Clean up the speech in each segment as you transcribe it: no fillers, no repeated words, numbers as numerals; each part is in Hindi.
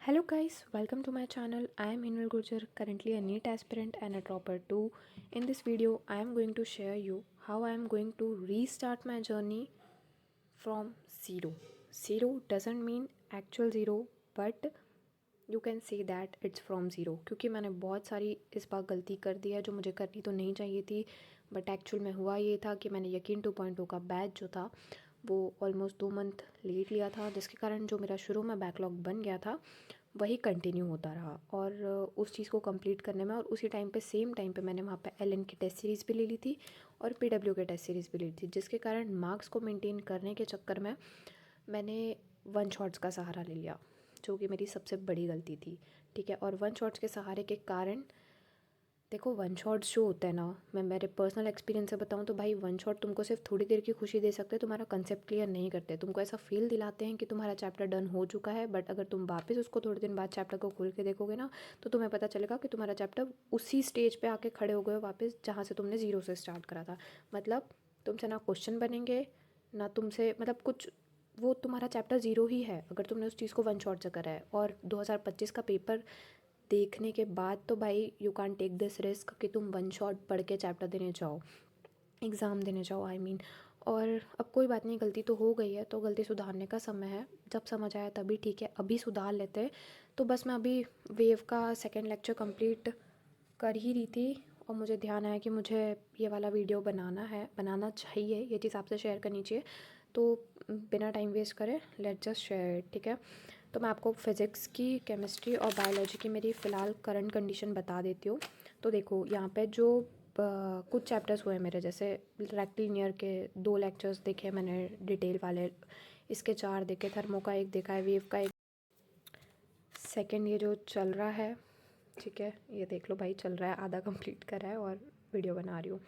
Hello guys, welcome to my channel. I am Hinal Gurjar, currently a NEET aspirant and a dropper too. In this video, I am going to share you how I am going to restart my journey from zero. Zero doesn't mean actual zero, but you can say that it's from zero क्योंकि मैंने बहुत सारी इस बार गलती कर दी है जो मुझे करनी तो नहीं चाहिए थी। बट एक्चुअल में हुआ ये था कि मैंने यकीन 2.0 का बैच जो था वो ऑलमोस्ट 2 मंथ लेट लिया था, जिसके कारण जो मेरा शुरू में बैकलॉग बन गया था वही कंटिन्यू होता रहा। और उस चीज़ को कंप्लीट करने में और उसी टाइम पे सेम टाइम पे मैंने वहाँ पे एलएन की टेस्ट सीरीज़ भी ले ली थी और पीडब्ल्यू के टेस्ट सीरीज़ भी ले ली थी, जिसके कारण मार्क्स को मेंटेन करने के चक्कर में मैंने वन शॉट्स का सहारा ले लिया, जो कि मेरी सबसे बड़ी गलती थी। ठीक है, और वन शॉट्स के सहारे के कारण देखो, वन शॉट्स जो होते हैं ना, मैं मेरे पर्सनल एक्सपीरियंस से बताऊं तो भाई वन शॉट तुमको सिर्फ थोड़ी देर की खुशी दे सकते हैं, तुम्हारा कंसेप्ट क्लियर नहीं करते। तुमको ऐसा फील दिलाते हैं कि तुम्हारा चैप्टर डन हो चुका है, बट अगर तुम वापस उसको थोड़े दिन बाद चैप्टर को खोल के देखोगे ना तो तुम्हें पता चलेगा कि तुम्हारा चैप्टर उसी स्टेज पे आके खड़े हो गए हो वापस जहाँ से तुमने ज़ीरो से स्टार्ट करा था। मतलब तुमसे ना क्वेश्चन बनेंगे ना तुमसे, मतलब कुछ, वो तुम्हारा चैप्टर ज़ीरो ही है अगर तुमने उस चीज़ को वन शॉट से करा है। और 2025 का पेपर देखने के बाद तो भाई you can take this risk कि तुम वन शॉट पढ़ के चैप्टर देने जाओ, एग्ज़ाम देने जाओ आई मीन। और अब कोई बात नहीं, गलती तो हो गई है तो गलती सुधारने का समय है। जब समझ आया तभी ठीक है, अभी सुधार लेते हैं। तो बस मैं अभी वेव का सेकेंड लेक्चर कंप्लीट कर ही रही थी और मुझे ध्यान आया कि मुझे ये वाला वीडियो बनाना चाहिए, ये चीज़ आपसे शेयर करनी चाहिए। तो बिना टाइम वेस्ट करे लेट्स जस्ट शेयर इट। ठीक है, तो मैं आपको फिज़िक्स की, केमिस्ट्री और बायोलॉजी की मेरी फ़िलहाल करंट कंडीशन बता देती हूँ। तो देखो यहाँ पे जो कुछ चैप्टर्स हुए मेरे, जैसे रेक्टिलिनियर के 2 लेक्चर्स देखे मैंने डिटेल वाले, इसके 4 देखे, थर्मो का 1 देखा है, वेव का 1, सेकेंड ये जो चल रहा है, ठीक है ये देख लो भाई, चल रहा है, आधा कंप्लीट करा है और वीडियो बना रही हूँ।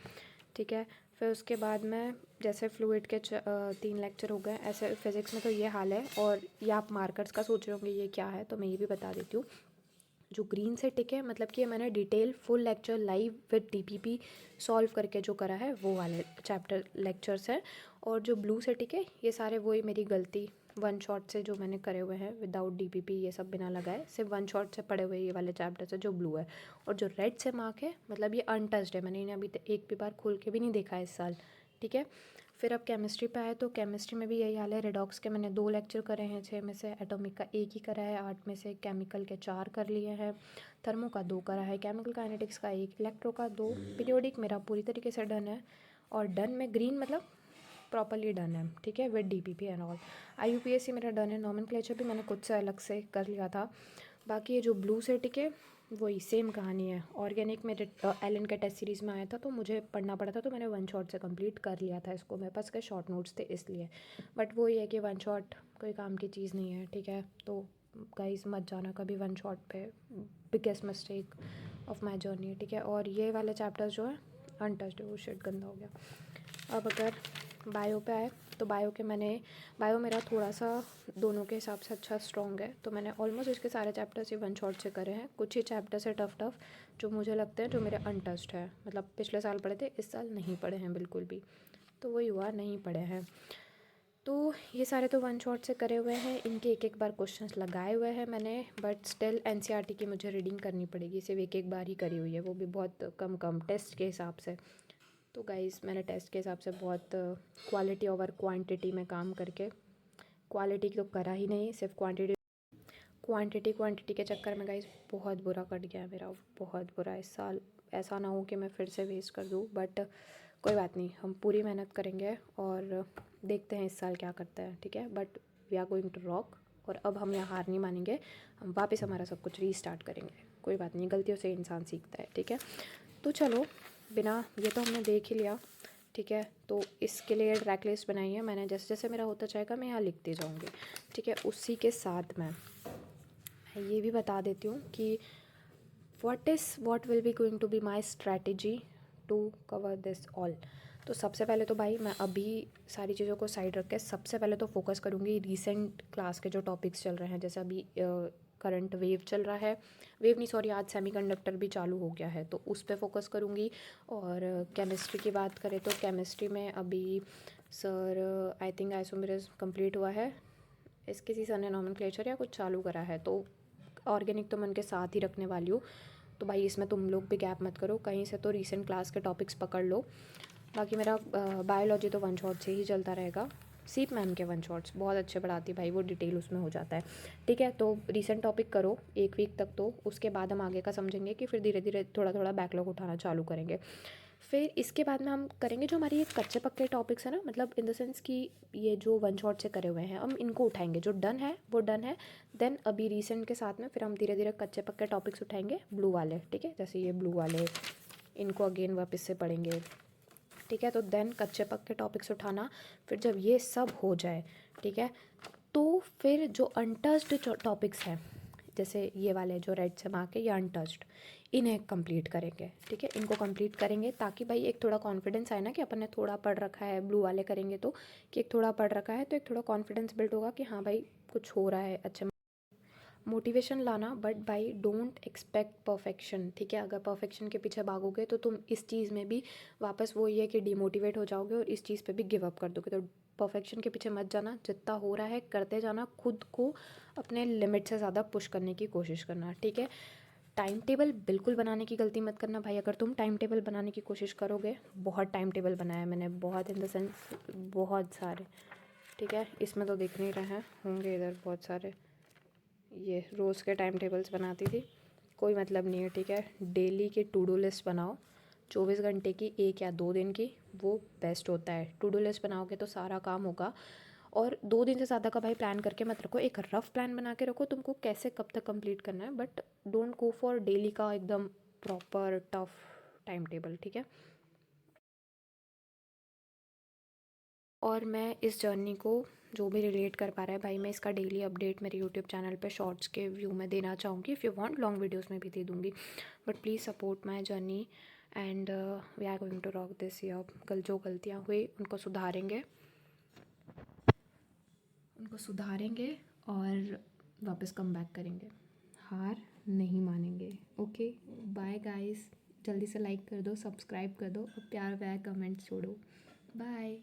ठीक है, फिर उसके बाद मैं जैसे फ्लूइड के 3 लेक्चर हो गए, ऐसे फिज़िक्स में तो ये हाल है। और ये आप मार्कर्स का सोच रहे होंगे ये क्या है, तो मैं ये भी बता देती हूँ। जो ग्रीन से टिक है मतलब कि मैंने detail full lecture live with DPP solve करके जो करा है वो वाले चैप्टर लेक्चर्स हैं। और जो ब्लू से टिक है ये सारे वही मेरी गलती वन शॉट से जो मैंने करे हुए हैं विदाउट डीपीपी, ये सब बिना लगाए सिर्फ वन शॉट से पढ़े हुए ये वाले चैप्टर्स है जो ब्लू है। और जो रेड से मार्क है मतलब ये अनटच्ड है, मैंने इन्हें अभी एक भी बार खोल के भी नहीं देखा है इस साल। ठीक है, फिर अब केमिस्ट्री पे आए तो केमिस्ट्री में भी यही हाल है। रेडॉक्स के मैंने 2 लेक्चर करे हैं 6 में से, एटॉमिक का 1 ही करा है 8 में से, केमिकल के 4 कर लिए हैं, थर्मो का 2 करा है, केमिकल काइनेटिक्स का 1, इलेक्ट्रो का 2, पीरियोडिक मेरा पूरी तरीके से डन है। और डन में ग्रीन मतलब प्रॉपरली डन है, ठीक है, विद डीपीपी एंड ऑल। आईयूपीएससी मेरा डन है, नॉमेनक्लेचर भी मैंने खुद से अलग से कर लिया था। बाकी ये जो ब्लू से टिके वही सेम कहानी है। ऑर्गेनिक मेरे एलन के टेस्ट सीरीज़ में आया था तो मुझे पढ़ना पड़ा था, तो मैंने वन शॉट से कंप्लीट कर लिया था इसको, मेरे पास के शॉर्ट नोट्स थे इसलिए। बट वो ये है कि वन शॉट कोई काम की चीज़ नहीं है। ठीक है, तो गाइस मत जाना कभी वन शॉट पे, biggest mistake of my journey. ठीक है, और ये वाले चैप्टर्स जो है अनटच्ड, वो शिट गंदा हो गया। अब अगर बायो पे आए तो बायो मेरा थोड़ा सा दोनों के हिसाब से अच्छा स्ट्रॉन्ग है, तो मैंने ऑलमोस्ट इसके सारे चैप्टर्स ये वन शॉट से करे हैं। कुछ ही चैप्टर्स है टफ जो मुझे लगते हैं जो मेरे अनटच्ड है, मतलब पिछले साल पढ़े थे इस साल नहीं पढ़े हैं बिल्कुल भी, तो वही हुआ नहीं पढ़े हैं। तो ये सारे तो वन शॉट से करे हुए हैं, इनके एक एक बार क्वेश्चंस लगाए हुए हैं मैंने, बट स्टिल एनसीईआरटी की मुझे रीडिंग करनी पड़ेगी, सिर्फ एक एक बार ही करी हुई है, वो भी बहुत कम कम टेस्ट के हिसाब से। तो गाइस मैंने टेस्ट के हिसाब से बहुत क्वालिटी ओवर क्वांटिटी में काम करके क्वालिटी तो करा ही नहीं, सिर्फ क्वांटिटी के चक्कर में गाइस बहुत बुरा कट गया है मेरा, बहुत बुरा। इस साल ऐसा ना हो कि मैं फिर से वेस्ट कर दूँ, बट कोई बात नहीं, हम पूरी मेहनत करेंगे और देखते हैं इस साल क्या करता है। ठीक है, but we are going to rock. और अब हम यहाँ हार नहीं मानेंगे, हम वापस हमारा सब कुछ रीस्टार्ट करेंगे। कोई बात नहीं, गलतियों से इंसान सीखता है। ठीक है, तो चलो, बिना ये तो हमने देख ही लिया। ठीक है, तो इसके लिए ट्रैक लिस्ट बनाई है मैंने, जैसे जैसे मेरा होता जाएगा मैं यहाँ लिखती जाऊँगी। ठीक है, उसी के साथ मैं ये भी बता देती हूँ कि what will be going to be my strategy to cover this all। तो सबसे पहले तो भाई मैं अभी सारी चीज़ों को साइड रख के सबसे पहले तो फोकस करूँगी रिसेंट क्लास के जो टॉपिक्स चल रहे हैं, जैसे अभी करंट वेव चल रहा है, वेव नहीं सॉरी, आज सेमीकंडक्टर भी चालू हो गया है तो उस पर फोकस करूँगी। और केमिस्ट्री की बात करें तो केमिस्ट्री में अभी sir I think isomerase complete हुआ है, इसके सी सर ने नॉमेनक्लेचर या कुछ चालू करा है, तो ऑर्गेनिक तो मैं उनके साथ ही रखने वाली हूँ, तो भाई इसमें तुम लोग भी गैप मत करो, कहीं से तो रीसेंट क्लास के टॉपिक्स पकड़ लो। बाकी मेरा बायोलॉजी तो वन शॉट से ही चलता रहेगा। सीप मैम के वन शॉट्स बहुत अच्छे पढ़ाती भाई, वो डिटेल उसमें हो जाता है। ठीक है, तो रीसेंट टॉपिक करो 1 वीक तक, तो उसके बाद हम आगे का समझेंगे कि फिर धीरे धीरे थोड़ा थोड़ा बैकलॉग उठाना चालू करेंगे। फिर इसके बाद में हम करेंगे जो हमारी ये कच्चे पक्के टॉपिक्स है ना, मतलब इन द सेंस कि ये जो वन शॉट से करे हुए हैं हम इनको उठाएंगे, जो डन है वो डन है। देन अभी रीसेंट के साथ में फिर हम धीरे धीरे कच्चे पक्के टॉपिक्स उठाएंगे ब्लू वाले, ठीक है, जैसे ये ब्लू वाले, इनको अगेन वापस से पढ़ेंगे। ठीक है, तो देन कच्चे पक्के टॉपिक्स उठाना। फिर जब ये सब हो जाए, ठीक है, तो फिर जो अनटच्ड टॉपिक्स हैं, जैसे ये वाले जो रेड से मार्क है, ये अनटच्ड, इन्हें कंप्लीट करेंगे। ठीक है, इनको कंप्लीट करेंगे ताकि भाई एक थोड़ा कॉन्फिडेंस आए ना कि अपन ने थोड़ा पढ़ रखा है, ब्लू वाले करेंगे तो कि एक थोड़ा पढ़ रखा है, तो एक थोड़ा कॉन्फिडेंस बिल्ड होगा कि हाँ भाई कुछ हो रहा है अच्छा। मोटिवेशन लाना, but by don't expect perfection. ठीक है, अगर परफेक्शन के पीछे भागोगे तो तुम इस चीज़ में भी वापस वो ये कि डिमोटिवेट हो जाओगे और इस चीज़ पे भी गिव अप कर दोगे। तो परफेक्शन के पीछे मत जाना, जितना हो रहा है करते जाना, खुद को अपने लिमिट से ज़्यादा पुश करने की कोशिश करना। ठीक है, टाइम टेबल बिल्कुल बनाने की गलती मत करना भाई। अगर तुम टाइम टेबल बनाने की कोशिश करोगे, बहुत टाइम टेबल बनाया मैंने, बहुत इन द सेंस बहुत सारे। ठीक है, इसमें तो दिख नहीं रहे हैं, होंगे इधर बहुत सारे, ये रोज़ के टाइम टेबल्स बनाती थी, कोई मतलब नहीं है। ठीक है, डेली की टू डू लिस्ट बनाओ, 24 घंटे की, 1 या 2 दिन की, वो बेस्ट होता है। टू डू लिस्ट बनाओगे तो सारा काम होगा। और 2 दिन से ज़्यादा का भाई प्लान करके मत रखो, एक रफ प्लान बना के रखो तुमको कैसे कब तक कंप्लीट करना है, but don't go for daily का एकदम प्रॉपर टफ टाइम टेबल। ठीक है, और मैं इस जर्नी को जो भी रिलेट कर पा रहा है भाई, मैं इसका डेली अपडेट मेरे यूट्यूब चैनल पे शॉर्ट्स के व्यू में देना चाहूँगी। If you want long videos में भी दे दूँगी, but please support my journey and we are going to rock this year. जो गलतियाँ हुई उनको सुधारेंगे, और वापस कम बैक करेंगे, हार नहीं मानेंगे। ओके, बाय गाइस, जल्दी से लाइक कर दो, सब्सक्राइब कर दो और प्यार व्यार कमेंट्स छोड़ो। बाय।